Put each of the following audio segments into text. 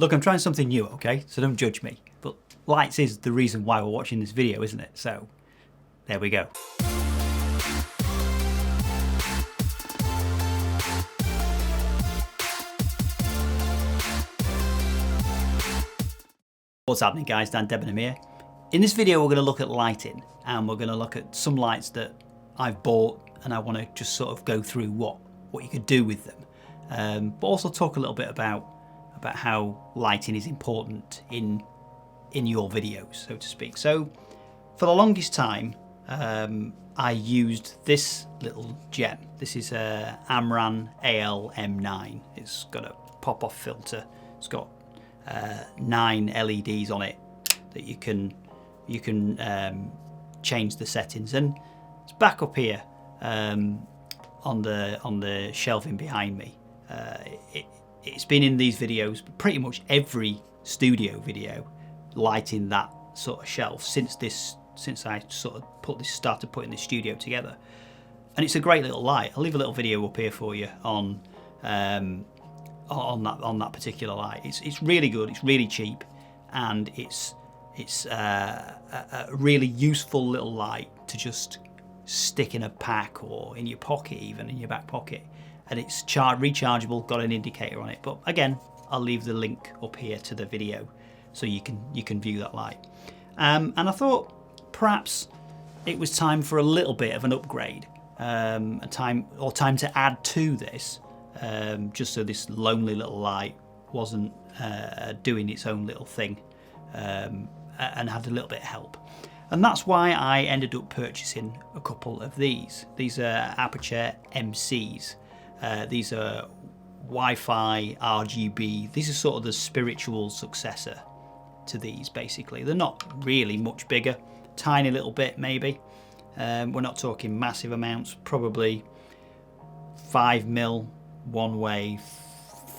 Look, I'm trying something new, okay? So don't judge me. But lights is the reason why we're watching this video, isn't it? So there we go. What's happening, guys? Dan Debenham here. In this video, we're going to look at lighting, and we're going to look at some lights that I've bought, and I want to just sort of go through what you could do with them, but also talk a little bit about how lighting is important in your videos, so to speak. So for the longest time, I used this little gem. This is a Amran AL-M9. It's got a pop-off filter. It's got 9 LEDs on it that you can change the settings, and it's back up here on the shelving behind me. It's been in these videos, pretty much every studio video, lighting that sort of shelf since I sort of started putting this studio together. And it's a great little light. I'll leave a little video up here for you on that particular light. It's really good. It's really cheap, and it's a really useful little light to just stick in a pack or in your pocket, even in your back pocket. And it's rechargeable, got an indicator on it. But again, I'll leave the link up here to the video so you can view that light. And I thought perhaps it was time for a little bit of an upgrade, time to add to this, just so this lonely little light wasn't doing its own little thing, and had a little bit of help. And that's why I ended up purchasing a couple of these. These are Aputure MCs. These are Wi-Fi RGB. These are sort of the spiritual successor to these, basically. They're not really much bigger, tiny little bit maybe. We're not talking massive amounts, probably 5 mil one way,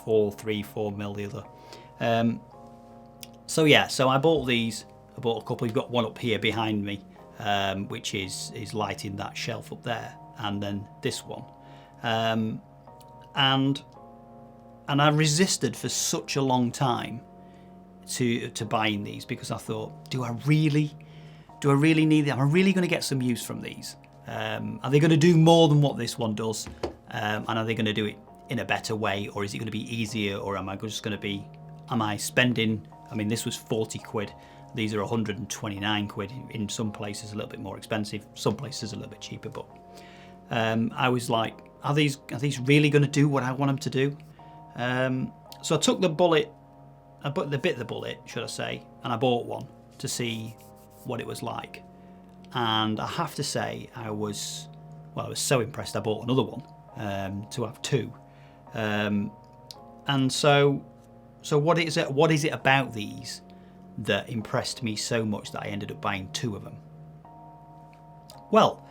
4 mil the other. So I bought these. I bought a couple. You've got one up here behind me, which is lighting that shelf up there, and then this one. And I resisted for such a long time to buying these, because I thought, do I really need them? Am I really going to get some use from these? Are they going to do more than what this one does? And are they going to do it in a better way, or is it going to be easier, or am I spending, I mean, this was 40 quid. These are 129 quid. In some places a little bit more expensive, some places a little bit cheaper, but I was like, are these really going to do what I want them to do? So I took the bullet, bit the bullet, should I say, and I bought one to see what it was like. And I have to say, I was so impressed. I bought another one to have two. And so what is it about these that impressed me so much that I ended up buying 2 of them? Well,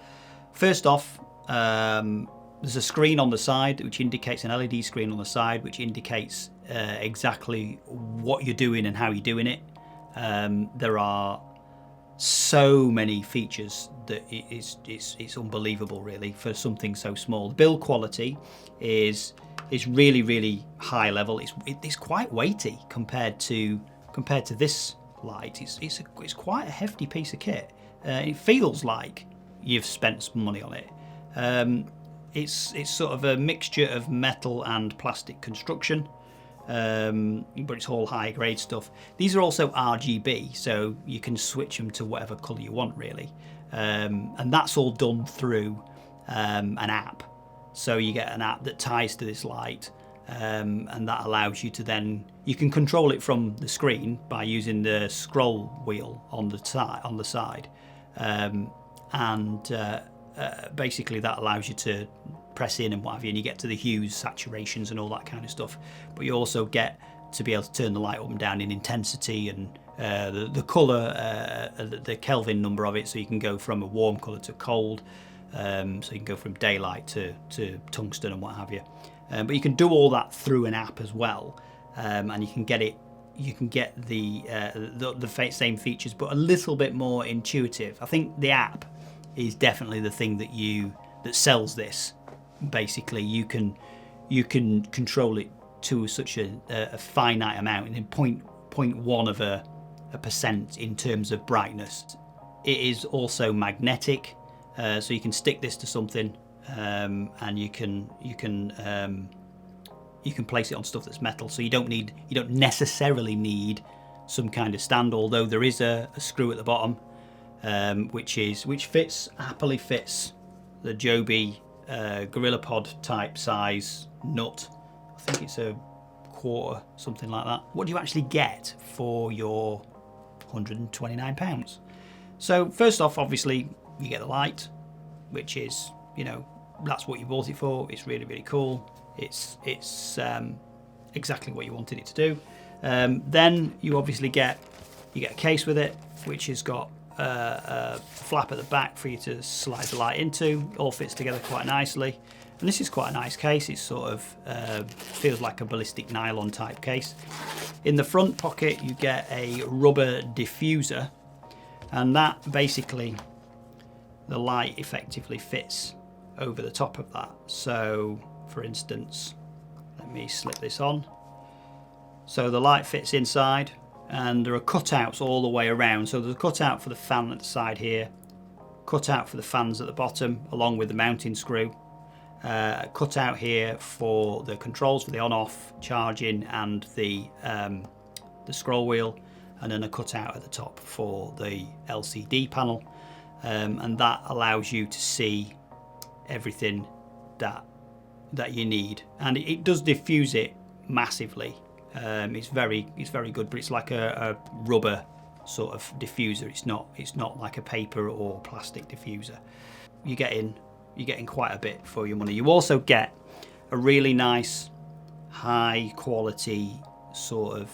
first off, there's a screen on the side which indicates, an LED screen on the side which indicates exactly what you're doing and how you're doing it. There are so many features that it's unbelievable, really, for something so small. The build quality is really, really high level. It's quite weighty compared to this light. It's quite a hefty piece of kit. It feels like you've spent some money on it. It's sort of a mixture of metal and plastic construction, but it's all high grade stuff. These are also RGB, so you can switch them to whatever colour you want, really, and that's all done through an app. So you get an app that ties to this light, and that allows you to then, you can control it from the screen by using the scroll wheel on the side, basically that allows you to press in and what have you, and you get to the hues, saturations and all that kind of stuff. But you also get to be able to turn the light up and down in intensity and the colour, the Kelvin number of it, so you can go from a warm colour to cold, so you can go from daylight to tungsten and what have you. But you can do all that through an app as well, and you can get the same features, but a little bit more intuitive. I think the app is definitely the thing that sells this. Basically, you can control it to such a finite amount, in 0.1 of a percent in terms of brightness. It is also magnetic, so you can stick this to something, and you can place it on stuff that's metal. So you don't necessarily need some kind of stand, although there is a screw at the bottom, which happily fits the Joby GorillaPod type size nut. I think it's a quarter, something like that. What do you actually get for your £129? So first off, obviously you get the light, which is, you know, that's what you bought it for. It's really, really cool. It's exactly what you wanted it to do. Then you obviously get a case with it, which has got a flap at the back for you to slide the light into. It all fits together quite nicely, and this is quite a nice case. It sort of feels like a ballistic nylon type case. In the front pocket you get a rubber diffuser, and that basically, the light effectively fits over the top of that. So for instance, let me slip this on. So the light fits inside, and there are cutouts all the way around. So there's a cutout for the fan at the side here, cutout for the fans at the bottom along with the mounting screw, cutout here for the controls for the on-off, charging, and the scroll wheel, and then a cutout at the top for the LCD panel, and that allows you to see everything that you need, and it does diffuse it massively. It's very good, but it's like a rubber sort of diffuser. It's not like a paper or plastic diffuser. You're getting quite a bit for your money. You also get a really nice high quality sort of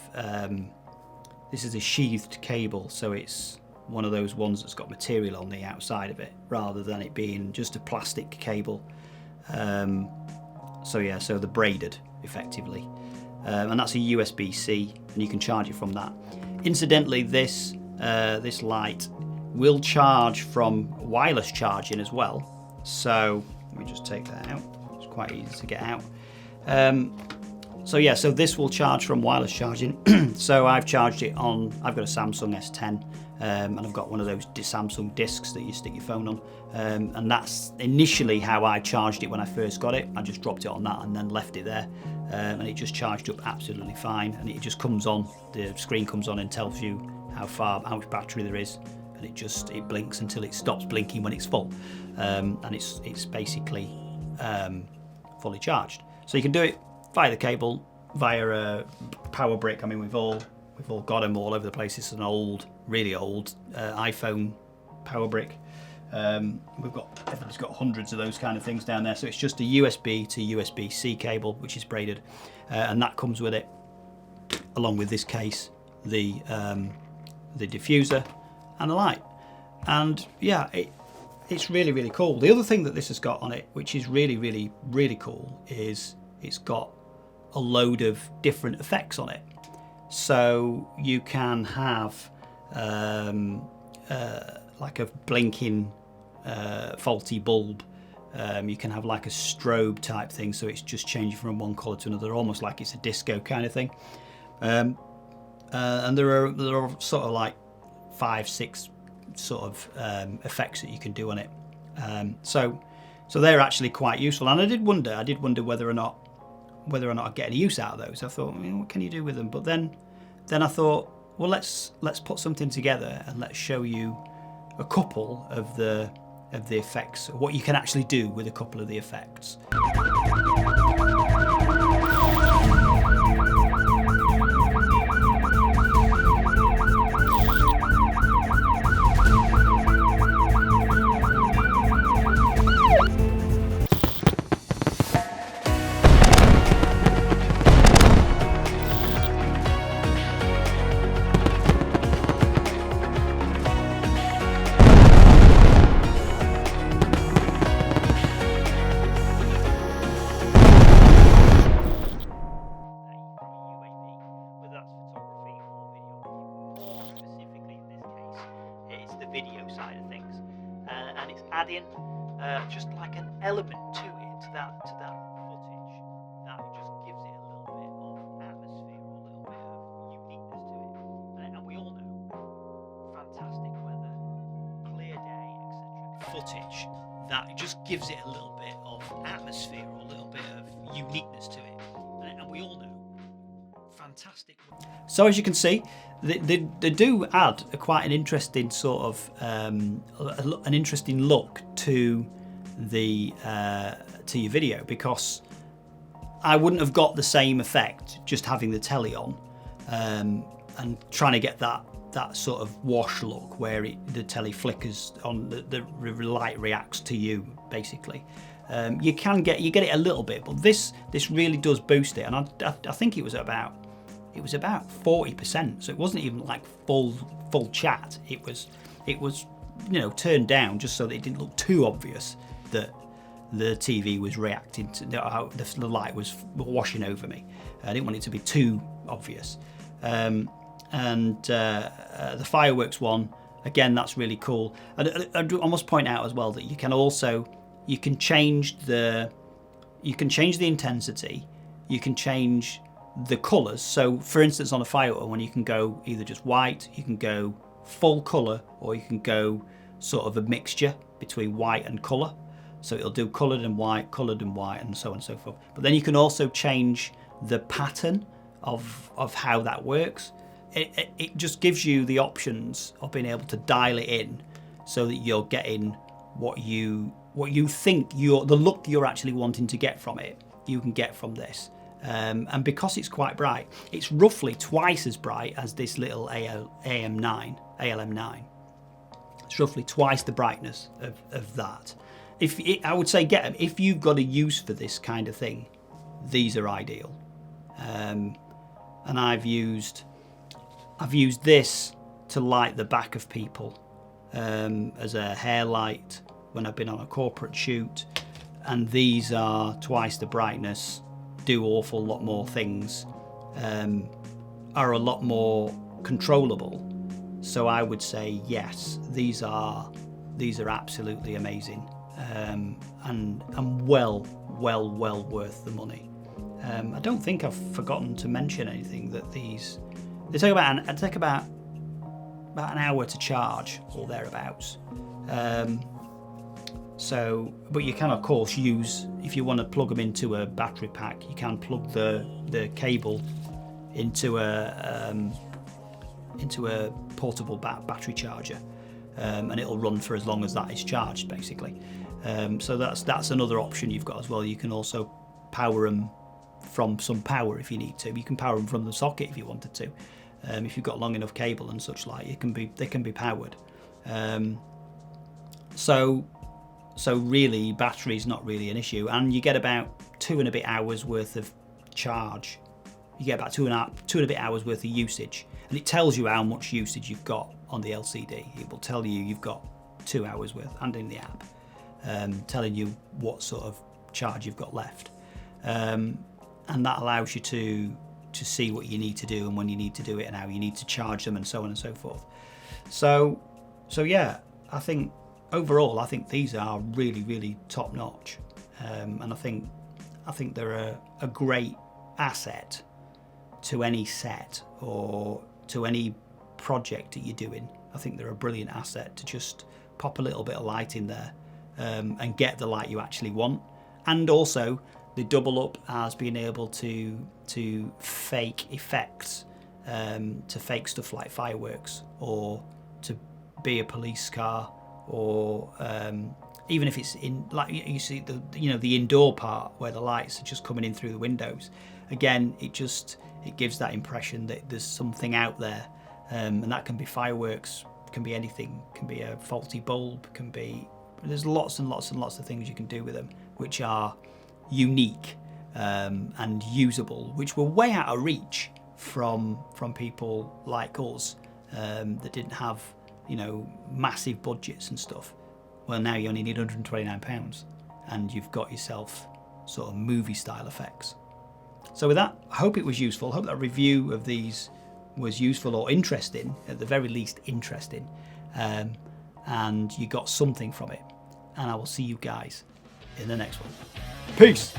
this is a sheathed cable, so it's one of those ones that's got material on the outside of it rather than it being just a plastic cable. So the braided effectively, and that's a USB-C, and you can charge it from that. Incidentally, this light will charge from wireless charging as well. So let me just take that out. It's quite easy to get out. So this will charge from wireless charging. So I've charged it on, I've got a Samsung S10, and I've got one of those Samsung discs that you stick your phone on, and that's initially how I charged it when I first got it. I just dropped it on that and then left it there, and it just charged up absolutely fine, and it just comes on, the screen comes on and tells you how much battery there is, and it blinks until it stops blinking when it's full, and it's basically fully charged. So you can do it via the cable, via a power brick. I mean, we've all got them all over the place. It's an old, really old iPhone power brick. Everybody's got hundreds of those kind of things down there. So it's just a USB to USB-C cable, which is braided, and that comes with it, along with this case, the diffuser and the light. And yeah, it's really, really cool. The other thing that this has got on it, which is really, really, really cool, is it's got a load of different effects on it. So you can have like a blinking faulty bulb. You can have like a strobe type thing, so it's just changing from one colour to another, almost like it's a disco kind of thing. And there are sort of like 5-6 sort of effects that you can do on it. So they're actually quite useful. And I did wonder whether or not I'd get any use out of those. I thought, what can you do with them? But then I thought, well, let's put something together and let's show you a couple of the effects, what you can actually do with a couple of the effects. Video side of things, and it's adding just like an element to that footage that just gives it a little bit footage that just gives it a little bit of atmosphere or a little bit of uniqueness to it. And we all know, fantastic. So as you can see, they do add quite an interesting sort of an interesting look to the to your video, because I wouldn't have got the same effect just having the telly on and trying to get that sort of wash look where the telly flickers on, the light reacts to you basically. You get it a little bit, but this really does boost it, and I think it was about 40%, so it wasn't even like full chat. It was turned down just so that it didn't look too obvious that the TV was reacting to how the light was washing over me. I didn't want it to be too obvious. And the fireworks one, again, that's really cool. I must point out as well that you can change the intensity, you can change the colours. So for instance, on a firework one, you can go either just white, you can go full colour, or you can go sort of a mixture between white and colour. So it'll do coloured and white, and so on and so forth. But then you can also change the pattern of how that works. It just gives you the options of being able to dial it in so that you're getting what you think the look you're actually wanting to get from it, you can get from this. And because it's quite bright, it's roughly twice as bright as this little ALM9. It's roughly twice the brightness of that. I would say get them if you've got a use for this kind of thing. These are ideal. And I've used this to light the back of people as a hair light when I've been on a corporate shoot, and these are twice the brightness, do awful lot more things, are a lot more controllable. So I would say yes, these are absolutely amazing, and well worth the money. I don't think I've forgotten to mention anything that they take about an hour to charge or thereabouts. But you can of course use, if you want to plug them into a battery pack, you can plug the cable into a portable battery charger, and it'll run for as long as that is charged basically. So that's another option you've got as well. You can also power them from some power if you need to. You can power them from the socket if you wanted to. If you've got long enough cable and such like, they can be powered. So really, battery is not really an issue, and you get about 2 and a bit hours worth of charge. You get about 2 and a bit hours worth of usage, and it tells you how much usage you've got on the LCD. It will tell you you've got 2 hours worth, and in the app, telling you what sort of charge you've got left, and that allows you to see what you need to do and when you need to do it and how you need to charge them and so on and so forth. So yeah, I think overall, I think these are really, really top notch, and I think they're a great asset to any set or to any project that you're doing. I think they're a brilliant asset to just pop a little bit of light in there and get the light you actually want. And also, they double up as being able to fake effects, to fake stuff like fireworks, or to be a police car, or even if it's in, like you see the indoor part where the lights are just coming in through the windows. Again, it gives that impression that there's something out there, and that can be fireworks, can be anything, can be a faulty bulb, there's lots and lots and lots of things you can do with them which are unique and usable, which were way out of reach from people like us that didn't have massive budgets and stuff. Well, now you only need £129 and you've got yourself sort of movie style effects. So with that, I hope it was useful. I hope that review of these was useful or interesting, at the very least interesting, and you got something from it. And I will see you guys in the next one. Peace.